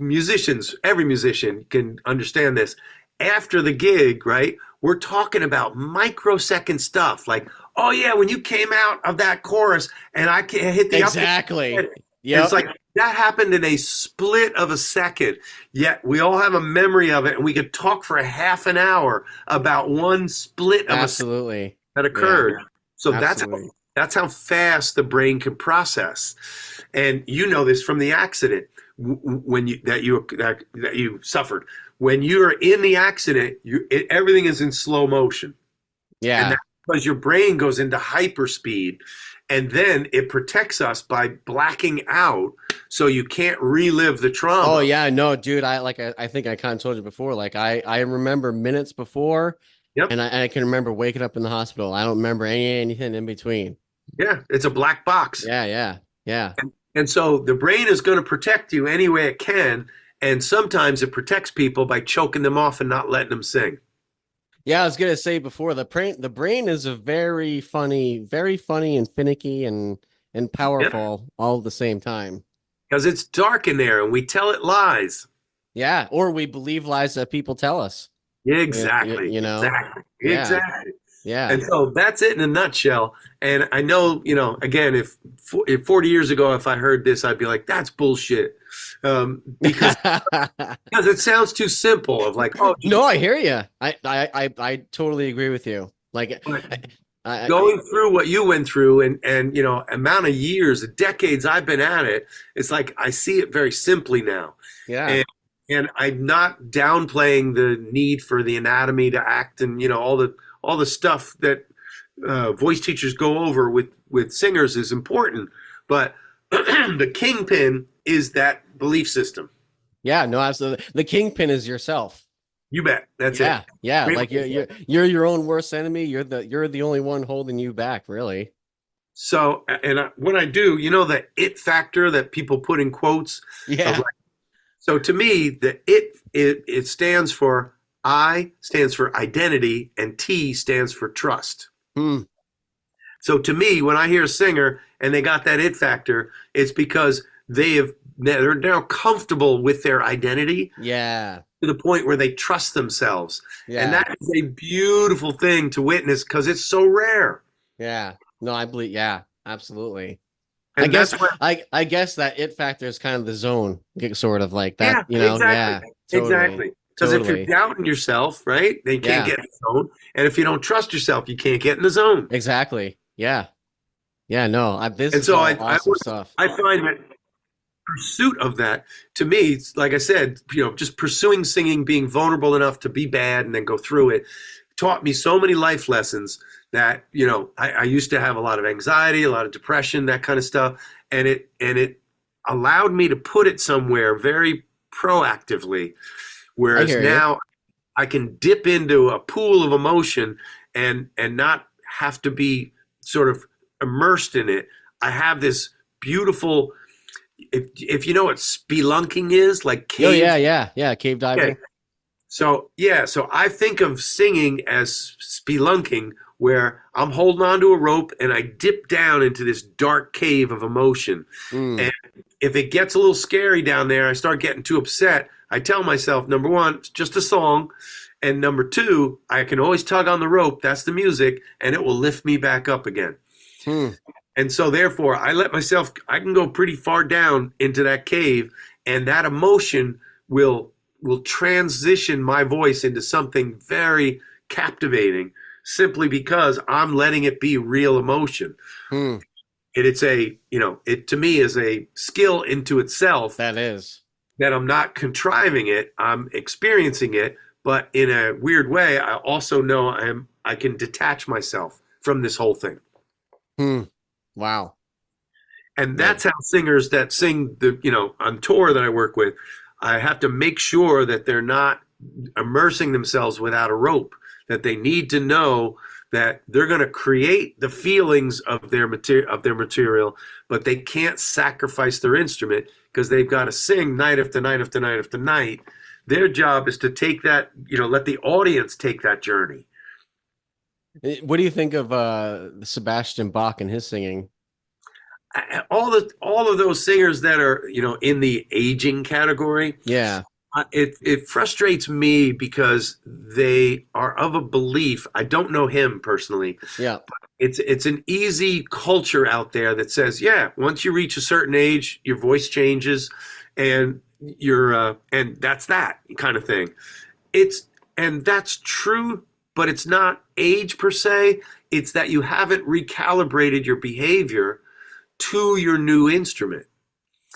musicians. Every musician can understand this. After the gig, right? We're talking about microsecond stuff, like, oh yeah, when you came out of that chorus and I can't hit the up. Exactly. And it's Yep. like that happened in a split of a second. Yet we all have a memory of it, and we could talk for a half an hour about one split of a second Absolutely. that Yeah. occurred. So Absolutely. that's how fast the brain can process. And you know this from the accident when you suffered. When you're in the accident, everything is in slow motion, and Yeah. because your brain goes into hyperspeed, and then it protects us by blacking out so you can't relive the Oh trauma. yeah, no, dude. I think I kind of told you before. Like I remember minutes before, Yep. and I can remember waking up in the hospital. I don't remember anything in between. Yeah, it's a black box. Yeah, yeah, yeah. And so the brain is going to protect you any way it can. And sometimes it protects people by choking them off and not letting them sing. Yeah, I was gonna say before the brain is a very funny and finicky and Yeah. powerful all at the same time. Because it's dark in there and we tell it lies. Yeah, or we believe lies that people tell us. Yeah, You, exactly. you know? Exactly. Yeah, Exactly. yeah. And so that's it in a nutshell. And I know, again, if 40 years ago, if I heard this, I'd be like, that's bullshit. Because because it sounds too simple of like, oh, No, I hear you. I totally agree with you. Like, going through what you went through and amount of years, decades I've been at it, it's like I see it very simply now. yeah, And and I'm not downplaying the need for the anatomy to act and all the stuff that voice teachers go over with singers is important, but the kingpin is that belief system. yeah. No, absolutely. The kingpin is yourself. You bet. That's it. Yeah, yeah. Great. Like you're your own worst enemy. You're the only one holding you back, really. So, and what I do, the it factor that people put in quotes of Yeah. like, so to me, the it stands for I stands for identity and T stands for trust. Hmm. So to me, when I hear a singer and they got that it factor, it's because they're now comfortable with their identity Yeah. to the point where they trust themselves. And Yeah. that is a beautiful thing to witness because it's so rare. Yeah. No, I believe. Yeah. Absolutely. I And guess that's what, I guess that it factor is kind of the zone, sort of like that. yeah, exactly. Yeah. Totally. Exactly. Because if you're Totally. doubting yourself, right, then you can't Yeah. get in the zone. And if you don't trust yourself, you can't get in the zone. Exactly. Yeah. Yeah. No. This And is so all awesome stuff. I find that pursuit of that, to me, like I said, just pursuing singing, being vulnerable enough to be bad and then go through it, taught me so many life lessons that I used to have a lot of anxiety, a lot of depression, that kind of stuff, and it allowed me to put it somewhere very proactively. I Whereas hear you. now I can dip into a pool of emotion and not have to be sort of immersed in it. I have this beautiful, if you know what spelunking is, like Oh cave. yeah, yeah, yeah. Cave Yeah. diving. So yeah, so I think of singing as spelunking, where I'm holding onto a rope and I dip down into this dark cave of emotion. Mm. And if it gets a little scary down there, I start getting too upset. I tell myself, number one, it's just a song. And number two, I can always tug on the rope. That's the music, and it will lift me back up again. Hmm. And so therefore I can go pretty far down into that cave, and that emotion will transition my voice into something very captivating simply because I'm letting it be real emotion. Hmm. It to me is a skill into itself That is. that I'm not contriving it, I'm experiencing it, but in a weird way, I also know I can detach myself from this whole thing. Hmm. Wow. And Man. that's how singers that sing on tour that I work with, I have to make sure that they're not immersing themselves without a rope, that they need to know that they're going to create the feelings of their material, but they can't sacrifice their instrument because they've got to sing night after night after night after night. Their job is to take that, let the audience take that journey. What do you think of Sebastian Bach and his singing? All of those singers that are in the aging category, Yeah. it frustrates me because they are of a belief. I don't know him personally. Yeah. It's an easy culture out there that says, yeah, once you reach a certain age, your voice changes, and and that's that kind of thing. And that's true, but it's not age per se. It's that you haven't recalibrated your behavior to your new instrument.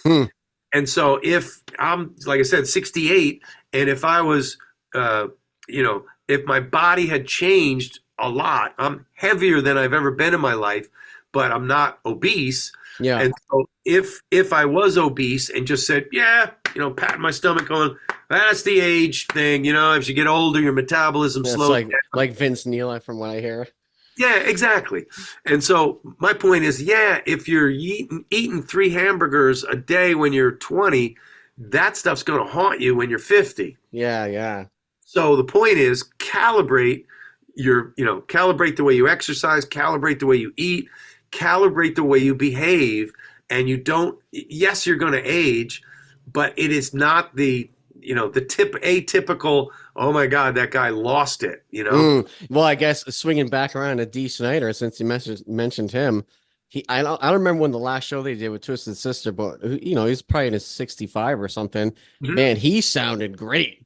Hmm. And so if I'm, like I said, 68, and if I was, if my body had changed a lot. I'm heavier than I've ever been in my life, but I'm not obese. Yeah. And so if I was obese and just said, yeah, patting my stomach going, that's the age thing, as you get older, your metabolism It's slows down. like Vince Neil from what I hear. Yeah, exactly. And so my point is, yeah, if you're eating three hamburgers a day when you're 20, that stuff's going to haunt you when you're 50. Yeah, yeah. So the point is calibrate the way you exercise, calibrate the way you eat, calibrate the way you behave. And you don't, yes, you're going to age, but it is not the atypical, oh my God, that guy lost it. Well, I guess swinging back around to D. Snyder, since you mentioned him, I don't remember when the last show they did with Twisted Sister, but he's probably in his 65 or something. Mhm. Man, he sounded great.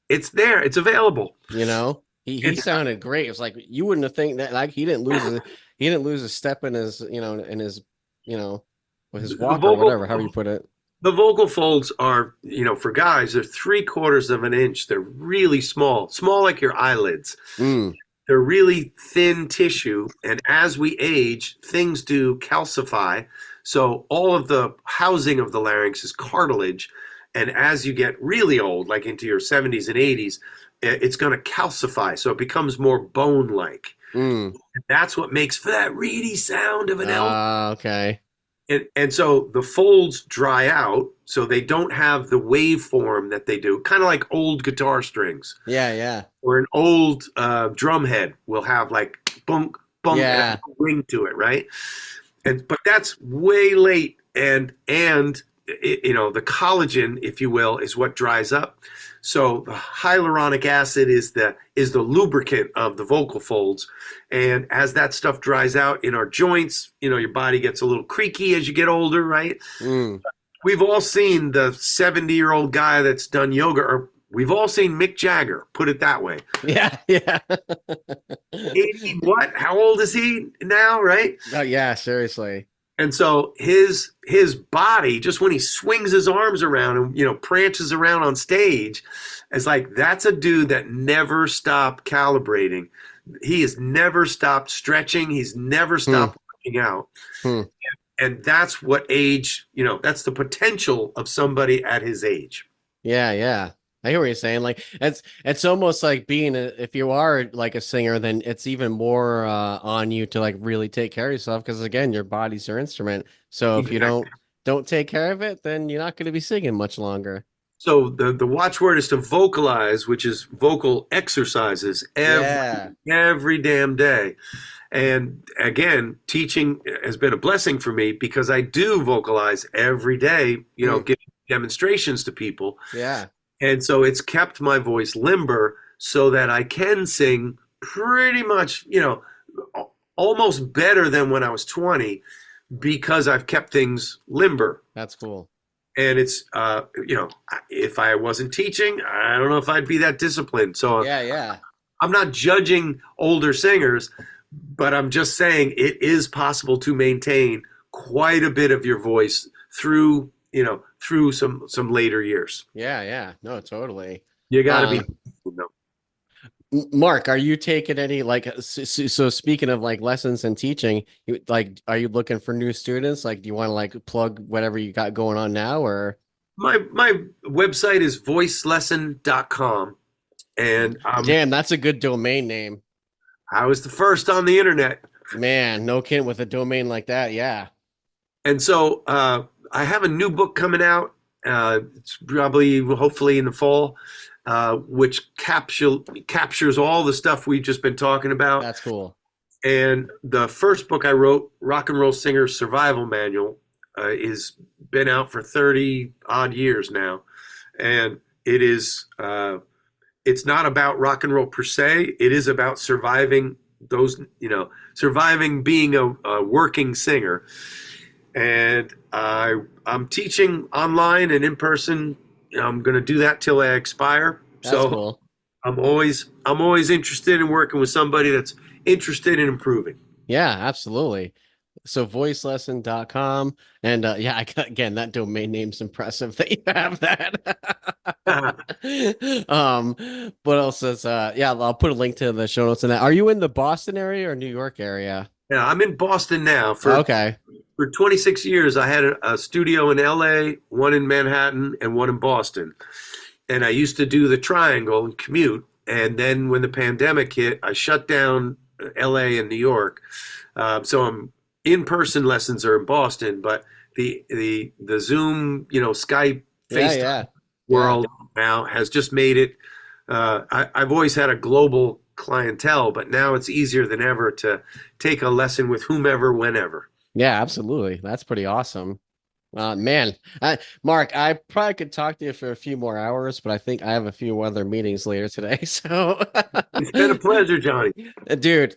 It's there, it's available. He sounded great. It's like you wouldn't have think that, like, he didn't lose a step in his you know with his The walk or vocal whatever, however you put it. the vocal folds are, for guys, they're 3/4 of an inch. They're really small, small like your eyelids. Mm, They're really thin tissue, and as we age, things do calcify. So all of the housing of the larynx is cartilage, and as you get really old, like into your 70s and 80s, it's going to calcify. So it becomes more bone-like. mm. And that's what makes for that reedy sound of an L. Okay. And so the folds dry out, so they don't have the waveform that they do, kind of like old guitar strings, Yeah, yeah. or an old drum head will have like bunk, bunk, and Yeah. a ring to it, right? But that's way late, and the collagen, if you will, is what dries up. So the hyaluronic acid is the lubricant of the vocal folds, and as that stuff dries out in our joints, your body gets a little creaky as you get older, right? Mm. We've all seen the 70-year-old guy that's done yoga, or we've all seen Mick Jagger, put it that way. Yeah, yeah. 80 what? How old is he now, right? Oh, yeah, seriously. And so his body, just when he swings his arms around and prances around on stage, is like, that's a dude that never stopped calibrating. He has never stopped stretching. He's never stopped working out. Hmm. And that's what age, that's the potential of somebody at his age. Yeah, yeah. I hear what you're saying. Like it's almost like if you are like a singer, then it's even more on you to like really take care of yourself, because again, your body's your instrument. So if you Exactly. don't take care of it, then you're not going to be singing much longer. So the watchword is to vocalize, which is vocal exercises Yeah. every damn day. And again, teaching has been a blessing for me because I do vocalize every day, Mm. giving demonstrations to people. Yeah. And so it's kept my voice limber so that I can sing pretty much, almost better than when I was 20, because I've kept things limber. That's cool. And it's, if I wasn't teaching, I don't know if I'd be that disciplined. So Yeah, yeah. I'm not judging older singers, but I'm just saying it is possible to maintain quite a bit of your voice through some later years. Yeah, yeah. No, totally. You got to be. Um, Mark, are you taking any like so speaking of like lessons and teaching, are you looking for new students? Like, do you want to like plug whatever you got going on now, or My website is voicelesson.com, and damn, that's a good domain name. I was the first on the internet. Man, no kidding, with a domain like that. Yeah. And so I have a new book coming out. It's probably, hopefully, in the fall, which captures all the stuff we've just been talking about. That's cool. And the first book I wrote, Rock and Roll Singer's Survival Manual, is been out for 30 odd years now. And it's not about rock and roll per se. It is about surviving surviving being a working singer. And I'm teaching online and in person. I'm going to do that till I expire. That's So cool. I'm always interested in working with somebody that's interested in improving. Yeah, absolutely. So voicelesson.com. And yeah, again, that domain name's impressive that you have that. Um, what else is yeah, I'll put a link to the show notes in that. Are you in the Boston area or New York area? Yeah, I'm in Boston now. Okay. For 26 years, I had a studio in LA, one in Manhattan, and one in Boston. And I used to do the triangle and commute. And then when the pandemic hit, I shut down LA and New York. So I'm in-person lessons are in Boston, but the Zoom, Skype, Yeah, FaceTime yeah. Yeah. world now has just made it. I've always had a global clientele, but now it's easier than ever to take a lesson with whomever, whenever. Yeah, absolutely. That's pretty awesome. Man, Mark, I probably could talk to you for a few more hours, but I think I have a few other meetings later today. So, It's been a pleasure, Johnny. dude,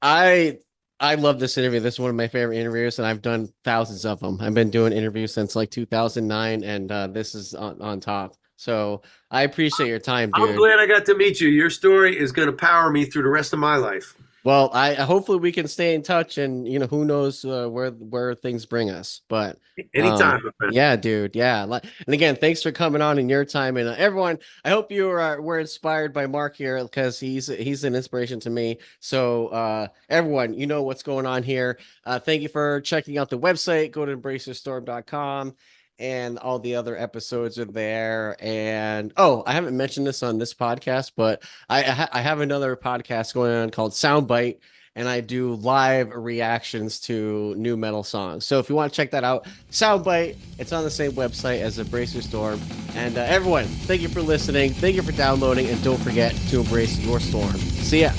I love this interview. This is one of my favorite interviews, and I've done thousands of them. I've been doing interviews since like 2009, and this is on top. So I appreciate your time, I'm dude. glad I got to meet you. Your story is going to power me through the rest of my life. Well, I hopefully we can stay in touch, and who knows where things bring us. But Anytime, my friend. yeah, dude, yeah. And again, thanks for coming on in your time, and everyone. I hope you were inspired by Mark here because he's an inspiration to me. So everyone, you know what's going on here. Thank you for checking out the website. Go to embraceyourStorm.com. And all the other episodes are there. And oh, I haven't mentioned this on this podcast, but I have another podcast going on called Soundbite, and I do live reactions to new metal songs. So if you want to check that out, Soundbite, it's on the same website as Embrace Your Storm. And everyone, thank you for listening, thank you for downloading, and don't forget to embrace your storm. See ya.